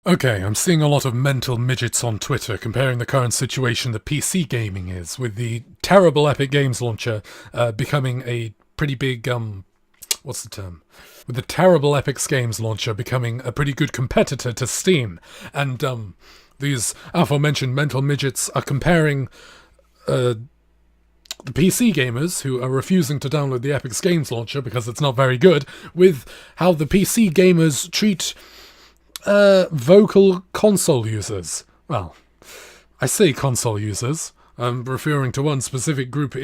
Okay, I'm seeing a lot of mental midgets on Twitter comparing the current situation that PC gaming is, with the terrible Epic Games launcher becoming a pretty big, what's the term? With the terrible Epic Games launcher becoming a pretty good competitor to Steam. And, these aforementioned mental midgets are comparing, the PC gamers who are refusing to download the Epic Games launcher because it's not very good, with how the PC gamers treat vocal console users. Well, I say console users. I'm referring to one specific group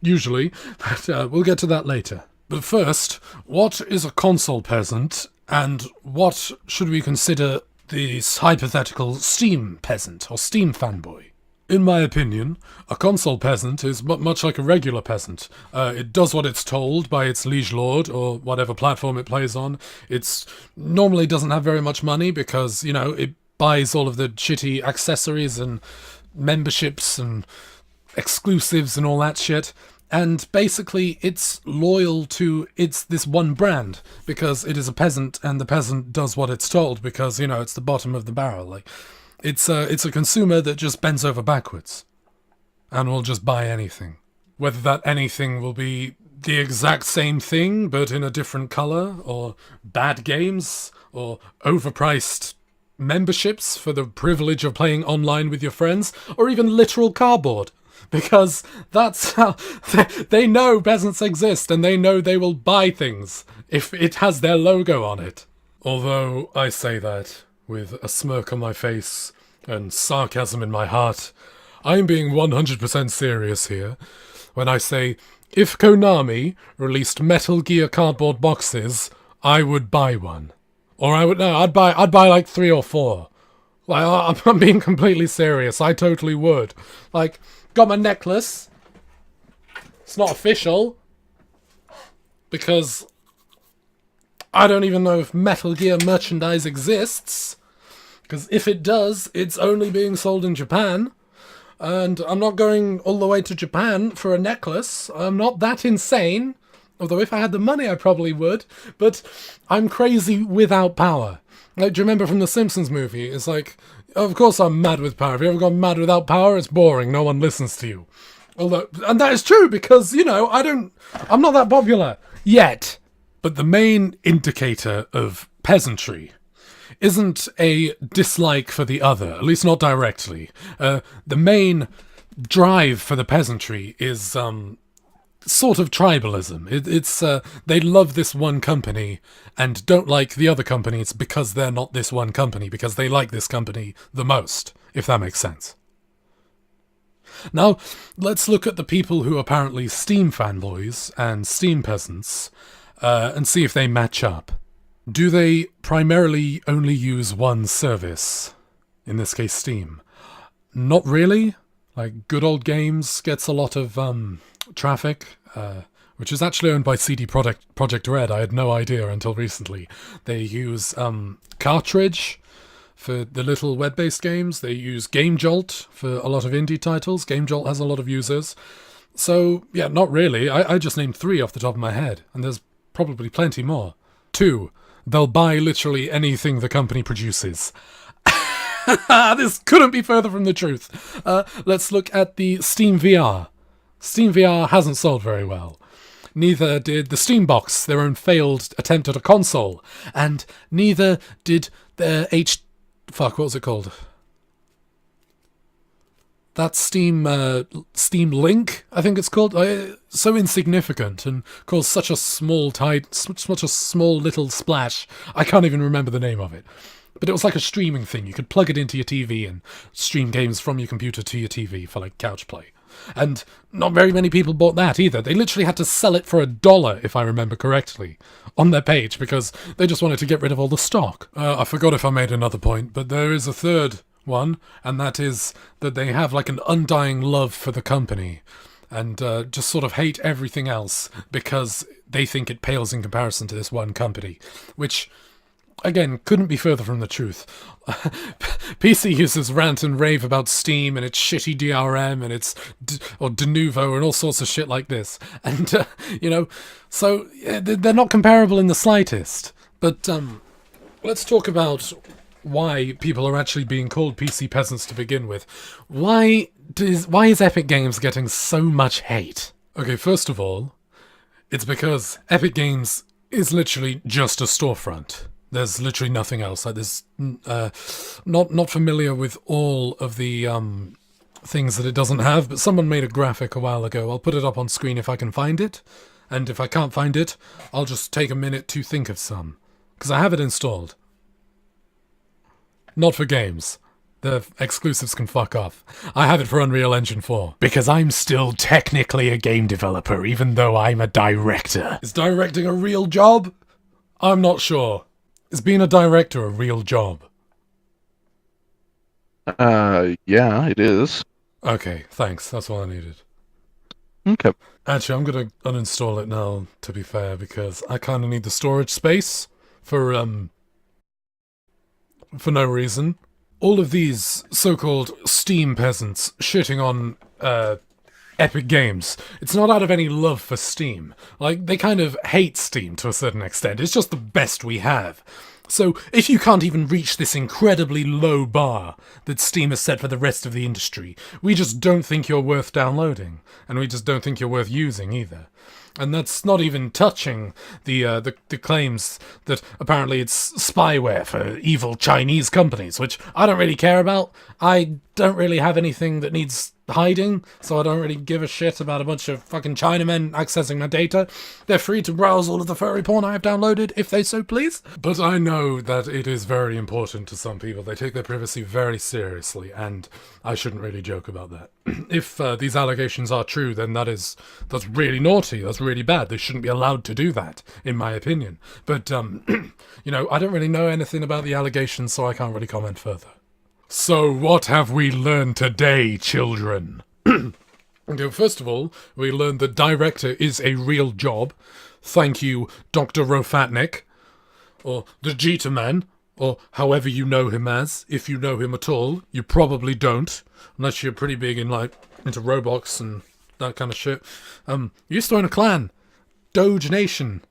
usually, but we'll get to that later. But first, what is a console peasant, and what should we consider this hypothetical Steam peasant or Steam fanboy? In my opinion, a console peasant is much like a regular peasant. It does what it's told by its liege lord or whatever platform it plays on. It's normally doesn't have very much money because, it buys all of the shitty accessories and memberships and exclusives and all that shit. And basically, it's loyal to this one brand because it is a peasant, and the peasant does what it's told because, it's the bottom of the barrel. It's a consumer that just bends over backwards and will just buy anything. Whether that anything will be the exact same thing but in a different color, or bad games, or overpriced memberships for the privilege of playing online with your friends, or even literal cardboard. Because that's how they know peasants exist, and they know they will buy things if it has their logo on it. Although I say that with a smirk on my face and sarcasm in my heart, I'm being 100% serious here when I say, if Konami released Metal Gear cardboard boxes, I would buy one. Or I'd buy like 3 or 4. I'm being completely serious, I totally would. Got my necklace. It's not official, because I don't even know if Metal Gear merchandise exists. Because if it does, it's only being sold in Japan. And I'm not going all the way to Japan for a necklace. I'm not that insane. Although if I had the money, I probably would. But I'm crazy without power. Do you remember from the Simpsons movie? It's like, of course I'm mad with power. If you ever got mad without power, it's boring. No one listens to you. And that is true because, I'm not that popular. Yet. But the main indicator of peasantry isn't a dislike for the other, at least not directly. The main drive for the peasantry is sort of tribalism. It's they love this one company and don't like the other companies because they're not this one company, because they like this company the most, if that makes sense. Now, let's look at the people who are apparently Steam fanboys and Steam peasants and see if they match up. Do they primarily only use one service? In this case, Steam. Not really. Good Old Games gets a lot of traffic, which is actually owned by CD Projekt Red. I had no idea until recently. They use Cartridge for the little web-based games. They use Game Jolt for a lot of indie titles. Game Jolt has a lot of users. So, yeah, not really. I just named 3 off the top of my head, and there's probably plenty more. 2. They'll buy literally anything the company produces. This couldn't be further from the truth. Let's look at the Steam VR. Steam VR hasn't sold very well. Neither did the Steam Box, their own failed attempt at a console. And neither did their what was it called? That Steam Link, I think it's called. So insignificant and caused such a small little splash. I can't even remember the name of it. But it was like a streaming thing. You could plug it into your TV and stream games from your computer to your TV for couch play. And not very many people bought that either. They literally had to sell it for $1, if I remember correctly, on their page because they just wanted to get rid of all the stock. I forgot if I made another point, but there is a third one, and that is that they have an undying love for the company and just sort of hate everything else because they think it pales in comparison to this one company, which, again, couldn't be further from the truth. PC users rant and rave about Steam and its shitty DRM and its or Denuvo and all sorts of shit like this, and so they're not comparable in the slightest. But let's talk about why people are actually being called PC peasants to begin with. Why is Epic Games getting so much hate? Okay, first of all, it's because Epic Games is literally just a storefront. There's literally nothing else. Like, there's not familiar with all of the things that it doesn't have, but someone made a graphic a while ago. I'll put it up on screen if I can find it, and if I can't find it, I'll just take a minute to think of some, because I have it installed. Not for games. The exclusives can fuck off. I have it for Unreal Engine 4. Because I'm still technically a game developer, even though I'm a director. Is directing a real job? I'm not sure. Is being a director a real job? Yeah, it is. Okay, thanks. That's all I needed. Okay. Actually, I'm gonna uninstall it now, to be fair, because I kind of need the storage space for no reason. All of these so-called Steam peasants shitting on Epic Games, it's not out of any love for Steam. Like, they kind of hate Steam to a certain extent. It's just the best we have. So, if you can't even reach this incredibly low bar that Steam has set for the rest of the industry, we just don't think you're worth downloading, and we just don't think you're worth using either. And that's not even touching the claims that apparently it's spyware for evil Chinese companies, which I don't really care about. I don't really have anything that needs hiding, so I don't really give a shit about a bunch of fucking Chinamen accessing my data. They're free to browse all of the furry porn I have downloaded, if they so please. But I know that it is very important to some people. They take their privacy very seriously, and I shouldn't really joke about that. If these allegations are true, then that's really naughty, that's really bad. They shouldn't be allowed to do that, in my opinion. But, you know, I don't really know anything about the allegations, so I can't really comment further. So what have we learned today, children? Okay, first of all, we learned that director is a real job. Thank you, Dr. Rofatnik, or the Jeter Man, or however you know him as. If you know him at all, you probably don't, unless you're pretty big into Roblox and that kind of shit. You used to own a clan, Doge Nation.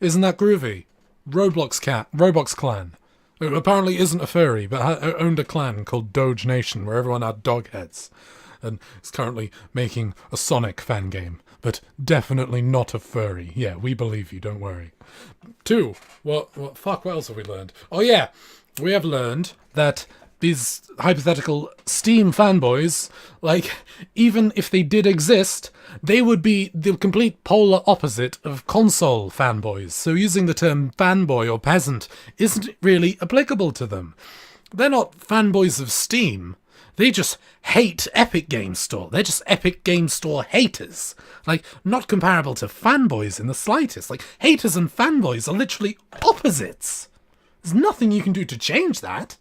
Isn't that groovy? Roblox clan. Who apparently isn't a furry, but owned a clan called Doge Nation, where everyone had dog heads, and is currently making a Sonic fan game, but definitely not a furry. Yeah, we believe you, don't worry. 2, what else have we learned? Oh yeah, we have learned that these hypothetical Steam fanboys, like, even if they did exist, they would be the complete polar opposite of console fanboys. So using the term fanboy or peasant isn't really applicable to them. They're not fanboys of Steam. They just hate Epic Games Store. They're just Epic Games Store haters. Like, not comparable to fanboys in the slightest. Like, haters and fanboys are literally opposites. There's nothing you can do to change that.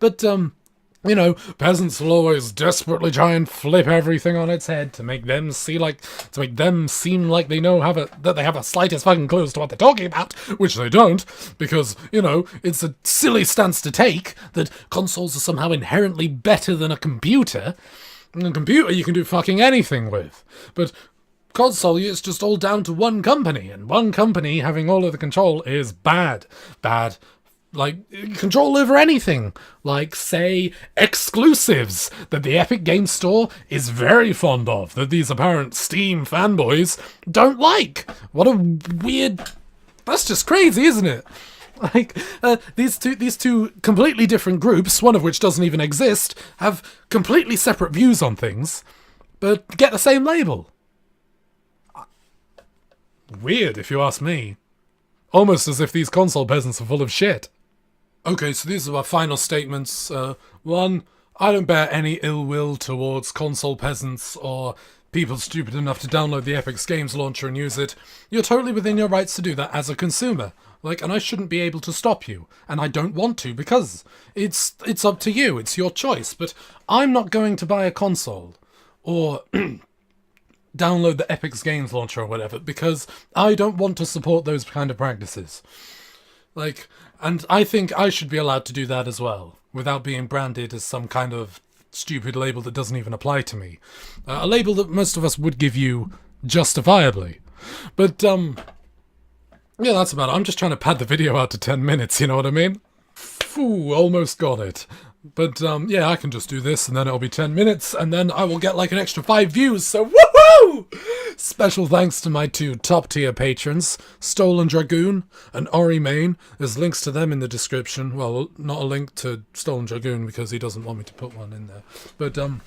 But, you know, peasants will always desperately try and flip everything on its head to make them seem like they that they have a slightest fucking clue as to what they're talking about, which they don't, because, you know, it's a silly stance to take that consoles are somehow inherently better than a computer. And a computer you can do fucking anything with, but console, it's just all down to one company, and one company having all of the control is bad. Like, control over anything. Like, say, exclusives that the Epic Games Store is very fond of, that these apparent Steam fanboys don't like. What a weird... That's just crazy, isn't it? Like, these two completely different groups, one of which doesn't even exist, have completely separate views on things, but get the same label. Weird, if you ask me. Almost as if these console peasants are full of shit. Okay, so these are our final statements. 1, I don't bear any ill will towards console peasants or people stupid enough to download the Epic Games launcher and use it. You're totally within your rights to do that as a consumer. Like, and I shouldn't be able to stop you. And I don't want to, because it's up to you. It's your choice. But I'm not going to buy a console or download the Epic Games launcher or whatever, because I don't want to support those kind of practices. Like, and I think I should be allowed to do that as well, without being branded as some kind of stupid label that doesn't even apply to me. A label that most of us would give you justifiably. But, yeah, that's about it. I'm just trying to pad the video out to 10 minutes, you know what I mean? Phew, almost got it. But, yeah, I can just do this, and then it'll be 10 minutes, and then I will get like an extra 5 views, so woohoo! Special thanks to my 2 top-tier patrons, Stolen Dragoon and Ori Main. There's links to them in the description. Well, not a link to Stolen Dragoon, because he doesn't want me to put one in there. But, and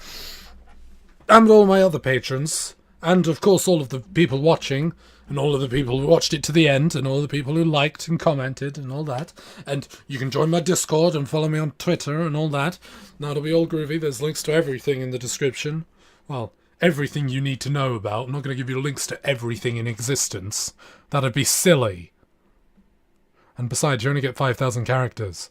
all my other patrons, and of course all of the people watching, and all of the people who watched it to the end, and all the people who liked and commented, and all that. And you can join my Discord and follow me on Twitter and all that. Now it'll be all groovy. There's links to everything in the description. Well, everything you need to know about. I'm not going to give you links to everything in existence. That'd be silly. And besides, you only get 5,000 characters.